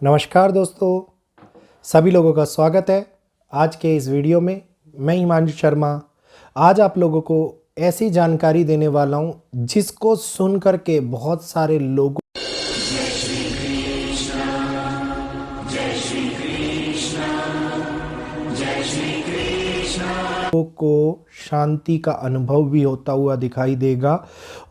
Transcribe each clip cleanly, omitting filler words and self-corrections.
नमस्कार दोस्तों, सभी लोगों का स्वागत है आज के इस वीडियो में। मैं हिमांशु शर्मा आज आप लोगों को ऐसी जानकारी देने वाला हूं जिसको सुन कर के बहुत सारे लोगों को शांति का अनुभव भी होता हुआ दिखाई देगा।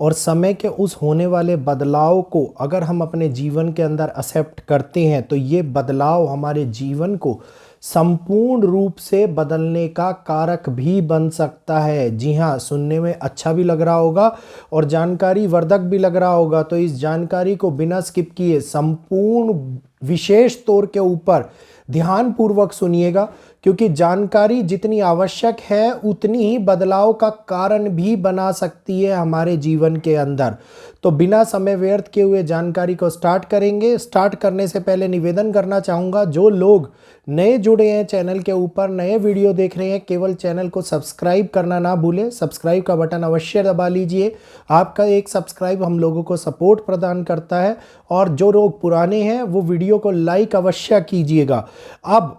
और समय के उस होने वाले बदलाव को अगर हम अपने जीवन के अंदर एक्सेप्ट करते हैं तो ये बदलाव हमारे जीवन को संपूर्ण रूप से बदलने का कारक भी बन सकता है। जी हाँ, सुनने में अच्छा भी लग रहा होगा और जानकारी वर्धक भी लग रहा होगा, तो इस जानकारी को बिना स्किप किए संपूर्ण विशेष तौर के ऊपर ध्यान पूर्वक सुनिएगा, क्योंकि जानकारी जितनी आवश्यक है उतनी ही बदलाव का कारण भी बना सकती है हमारे जीवन के अंदर। तो बिना समय व्यर्थ किए हुए जानकारी को स्टार्ट करेंगे। स्टार्ट करने से पहले निवेदन करना चाहूँगा, जो लोग नए जुड़े हैं चैनल के ऊपर, नए वीडियो देख रहे हैं, केवल चैनल को सब्सक्राइब करना ना भूलें। सब्सक्राइब का बटन अवश्य दबा लीजिए। आपका एक सब्सक्राइब हम लोगों को सपोर्ट प्रदान करता है। और जो लोग पुराने हैं वो वीडियो को लाइक अवश्य कीजिएगा। अब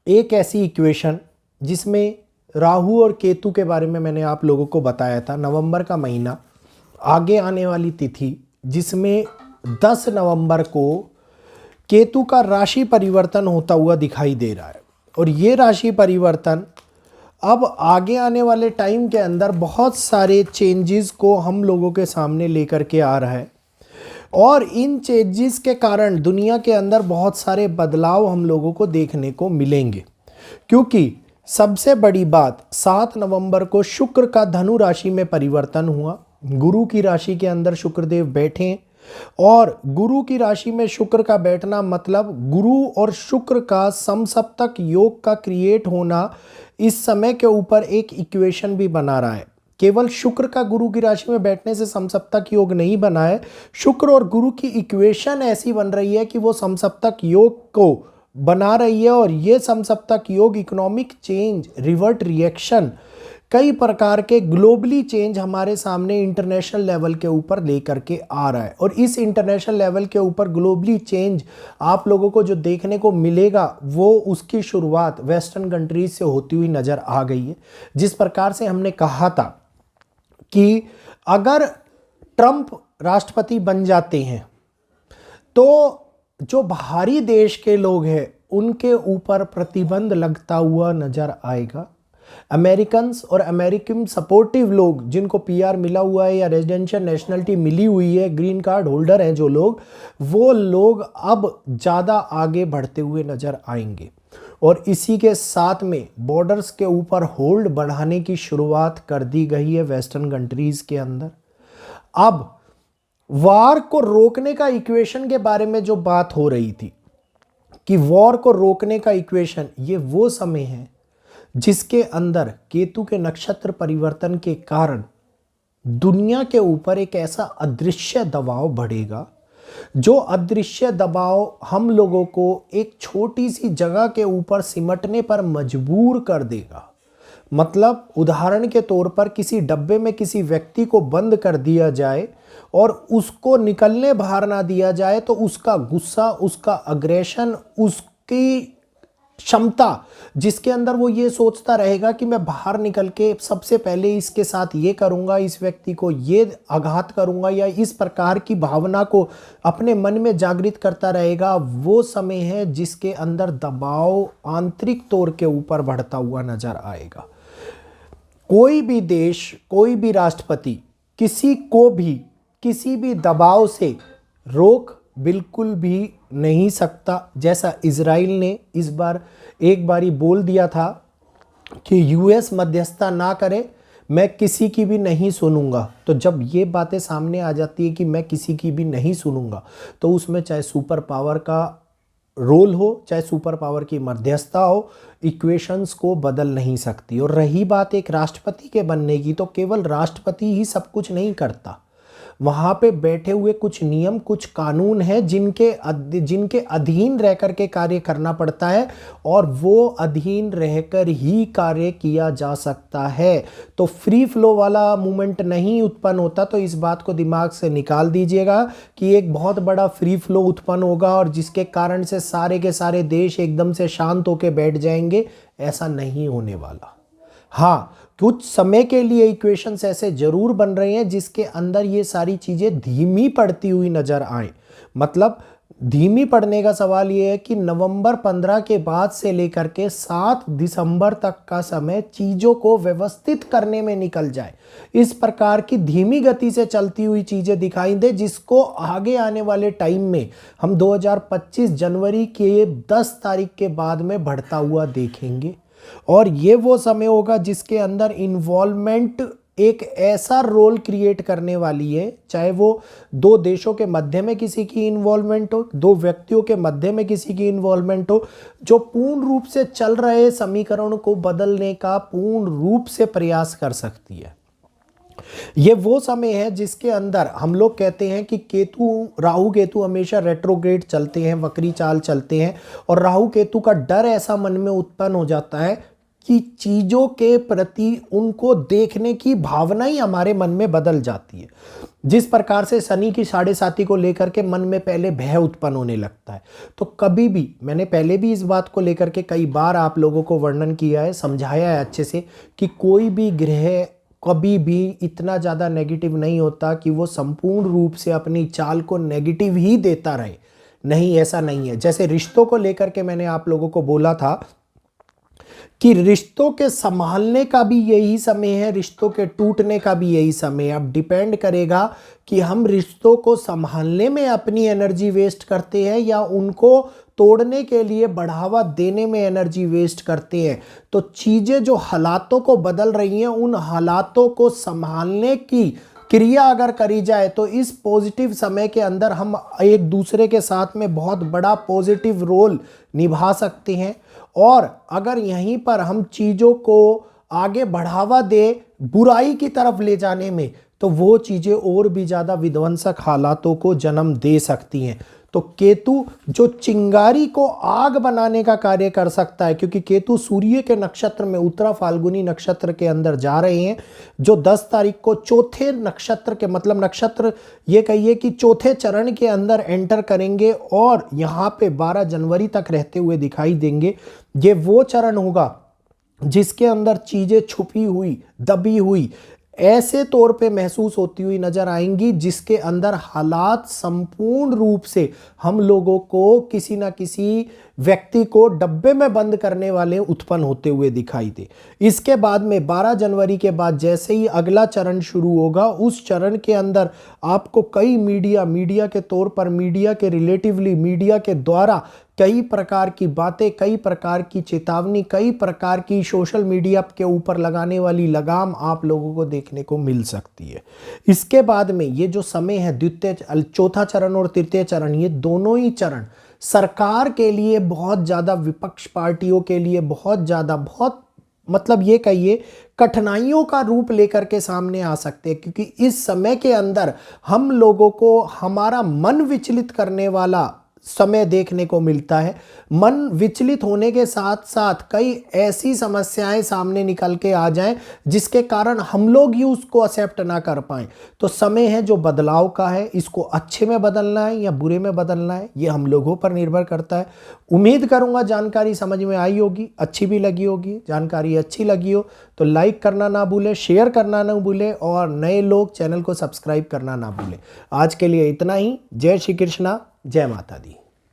एक ऐसी इक्वेशन जिसमें राहु और केतु के बारे में मैंने आप लोगों को बताया था, नवंबर का महीना, आगे आने वाली तिथि, जिसमें 10 नवंबर को केतु का राशि परिवर्तन होता हुआ दिखाई दे रहा है। और ये राशि परिवर्तन अब आगे आने वाले टाइम के अंदर बहुत सारे चेंजेस को हम लोगों के सामने लेकर के आ रहा है। और इन चेंजेस के कारण दुनिया के अंदर बहुत सारे बदलाव हम लोगों को देखने को मिलेंगे, क्योंकि सबसे बड़ी बात 7 नवंबर को शुक्र का धनु राशि में परिवर्तन हुआ। गुरु की राशि के अंदर शुक्रदेव बैठे, और गुरु की राशि में शुक्र का बैठना मतलब गुरु और शुक्र का समसप्तक योग का क्रिएट होना इस समय के ऊपर एक इक्वेशन भी बना रहा है। केवल शुक्र का गुरु की राशि में बैठने से समसप्तक योग नहीं बना है, शुक्र और गुरु की इक्वेशन ऐसी बन रही है कि वो समसप्तक योग को बना रही है। और ये समसप्तक योग इकोनॉमिक चेंज, रिवर्ट रिएक्शन, कई प्रकार के ग्लोबली चेंज हमारे सामने इंटरनेशनल लेवल के ऊपर लेकर के आ रहा है। और इस इंटरनेशनल लेवल के ऊपर ग्लोबली चेंज आप लोगों को जो देखने को मिलेगा वो उसकी शुरुआत वेस्टर्न कंट्रीज से होती हुई नजर आ गई है। जिस प्रकार से हमने कहा था कि अगर ट्रंप राष्ट्रपति बन जाते हैं तो जो बाहरी देश के लोग हैं उनके ऊपर प्रतिबंध लगता हुआ नजर आएगा। अमेरिकन्स और अमेरिकन सपोर्टिव लोग जिनको पीआर मिला हुआ है या रेजिडेंशियल नेशनलिटी मिली हुई है, ग्रीन कार्ड होल्डर हैं जो लोग, वो लोग अब ज़्यादा आगे बढ़ते हुए नजर आएंगे। और इसी के साथ में बॉर्डर्स के ऊपर होल्ड बढ़ाने की शुरुआत कर दी गई है वेस्टर्न कंट्रीज के अंदर। अब वॉर को रोकने का इक्वेशन के बारे में जो बात हो रही थी कि वॉर को रोकने का इक्वेशन, ये वो समय है जिसके अंदर केतु के नक्षत्र परिवर्तन के कारण दुनिया के ऊपर एक ऐसा अदृश्य दबाव बढ़ेगा, जो अदृश्य दबाव हम लोगों को एक छोटी सी जगह के ऊपर सिमटने पर मजबूर कर देगा। मतलब उदाहरण के तौर पर किसी डब्बे में किसी व्यक्ति को बंद कर दिया जाए और उसको निकलने बाहर ना दिया जाए, तो उसका गुस्सा, उसका अग्रेशन, उसकी क्षमता जिसके अंदर वो ये सोचता रहेगा कि मैं बाहर निकल के सबसे पहले इसके साथ ये करूंगा, इस व्यक्ति को ये आघात करूंगा, या इस प्रकार की भावना को अपने मन में जागृत करता रहेगा, वो समय है जिसके अंदर दबाव आंतरिक तौर के ऊपर बढ़ता हुआ नजर आएगा। कोई भी देश, कोई भी राष्ट्रपति किसी को भी किसी भी दबाव से रोक बिल्कुल भी नहीं सकता। जैसा इजराइल ने इस बार एक बारी बोल दिया था कि यूएस मध्यस्थता ना करे, मैं किसी की भी नहीं सुनूंगा। तो जब ये बातें सामने आ जाती है कि मैं किसी की भी नहीं सुनूंगा, तो उसमें चाहे सुपर पावर का रोल हो, चाहे सुपर पावर की मध्यस्थता हो, इक्वेशंस को बदल नहीं सकती। और रही बात एक राष्ट्रपति के बनने की, तो केवल राष्ट्रपति ही सब कुछ नहीं करता। वहाँ पे बैठे हुए कुछ नियम, कुछ कानून हैं जिनके अधीन रह कर के कार्य करना पड़ता है और वो अधीन रहकर ही कार्य किया जा सकता है। तो फ्री फ्लो वाला मूवमेंट नहीं उत्पन्न होता। तो इस बात को दिमाग से निकाल दीजिएगा कि एक बहुत बड़ा फ्री फ्लो उत्पन्न होगा और जिसके कारण से सारे के सारे देश एकदम से शांत होकर बैठ जाएंगे, ऐसा नहीं होने वाला। हाँ, कुछ समय के लिए इक्वेशंस ऐसे जरूर बन रहे हैं जिसके अंदर ये सारी चीजें धीमी पड़ती हुई नजर आए। मतलब धीमी पड़ने का सवाल ये है कि नवंबर 15 के बाद से लेकर के 7 दिसंबर तक का समय चीजों को व्यवस्थित करने में निकल जाए। इस प्रकार की धीमी गति से चलती हुई चीजें दिखाई दे, जिसको आगे आने वाले टाइम में हम 2025 जनवरी के 10 तारीख के बाद में बढ़ता हुआ देखेंगे। और ये वो समय होगा जिसके अंदर इन्वॉल्वमेंट एक ऐसा रोल क्रिएट करने वाली है, चाहे वो दो देशों के मध्य में किसी की इन्वॉल्वमेंट हो, दो व्यक्तियों के मध्य में किसी की इन्वॉल्वमेंट हो, जो पूर्ण रूप से चल रहे समीकरण को बदलने का पूर्ण रूप से प्रयास कर सकती है। ये वो समय है जिसके अंदर हम लोग कहते हैं कि राहु केतु हमेशा रेट्रोग्रेड चलते हैं, वक्री चाल चलते हैं, और राहु केतु का डर ऐसा मन में उत्पन्न हो जाता है कि चीजों के प्रति उनको देखने की भावना ही हमारे मन में बदल जाती है। जिस प्रकार से शनि की 7.5 को लेकर के मन में पहले भय उत्पन्न होने लगता है। तो कभी भी, मैंने पहले भी इस बात को लेकर के कई बार आप लोगों को वर्णन किया है, समझाया है अच्छे से, कि कोई भी ग्रह कभी भी इतना ज़्यादा नेगेटिव नहीं होता कि वो संपूर्ण रूप से अपनी चाल को नेगेटिव ही देता रहे। नहीं, ऐसा नहीं है। जैसे रिश्तों को लेकर के मैंने आप लोगों को बोला था कि रिश्तों के संभालने का भी यही समय है, रिश्तों के टूटने का भी यही समय है। अब डिपेंड करेगा कि हम रिश्तों को संभालने में अपनी एनर्जी वेस्ट करते हैं या उनको तोड़ने के लिए बढ़ावा देने में एनर्जी वेस्ट करते हैं। तो चीजें जो हालातों को बदल रही हैं, उन हालातों को संभालने की क्रिया अगर करी जाए तो इस पॉजिटिव समय के अंदर हम एक दूसरे के साथ में बहुत बड़ा पॉजिटिव रोल निभा सकते हैं। और अगर यहीं पर हम चीज़ों को आगे बढ़ावा दे बुराई की तरफ ले जाने में, तो वो चीज़ें और भी ज़्यादा विध्वंसक हालातों को जन्म दे सकती हैं। तो केतु जो चिंगारी को आग बनाने का कार्य कर सकता है, क्योंकि केतु सूर्य के नक्षत्र में उत्तरा फाल्गुनी नक्षत्र के अंदर जा रहे हैं, जो 10 तारीख को चौथे नक्षत्र के, मतलब नक्षत्र ये कहिए कि चौथे चरण के अंदर एंटर करेंगे और यहाँ पे 12 जनवरी तक रहते हुए दिखाई देंगे। ये वो चरण होगा जिसके अंदर चीज़ें छुपी हुई, दबी हुई ऐसे तौर पे महसूस होती हुई नजर आएंगी, जिसके अंदर हालात संपूर्ण रूप से हम लोगों को किसी ना किसी व्यक्ति को डब्बे में बंद करने वाले उत्पन्न होते हुए दिखाई दे। इसके बाद में 12 जनवरी के बाद जैसे ही अगला चरण शुरू होगा, उस चरण के अंदर आपको कई मीडिया के तौर पर, मीडिया के रिलेटिवली, मीडिया के द्वारा कई प्रकार की बातें, कई प्रकार की चेतावनी, कई प्रकार की सोशल मीडिया के ऊपर लगाने वाली लगाम आप लोगों को देखने को मिल सकती है। इसके बाद में ये जो समय है चौथा चरण और तृतीय चरण, ये दोनों ही चरण सरकार के लिए बहुत ज़्यादा, विपक्ष पार्टियों के लिए बहुत मतलब ये कहिए कठिनाइयों का रूप लेकर के सामने आ सकते हैं। क्योंकि इस समय के अंदर हम लोगों को हमारा मन विचलित करने वाला समय देखने को मिलता है। मन विचलित होने के साथ साथ कई ऐसी समस्याएं सामने निकल के आ जाएं जिसके कारण हम लोग ही उसको एक्सेप्ट ना कर पाएं। तो समय है जो बदलाव का है, इसको अच्छे में बदलना है या बुरे में बदलना है, ये हम लोगों पर निर्भर करता है। उम्मीद करूंगा जानकारी समझ में आई होगी, अच्छी भी लगी होगी। जानकारी अच्छी लगी हो तो लाइक करना ना भूलें, शेयर करना ना भूलें और नए लोग चैनल को सब्सक्राइब करना ना भूलें। आज के लिए इतना ही। जय श्री कृष्णा, जय माता दी।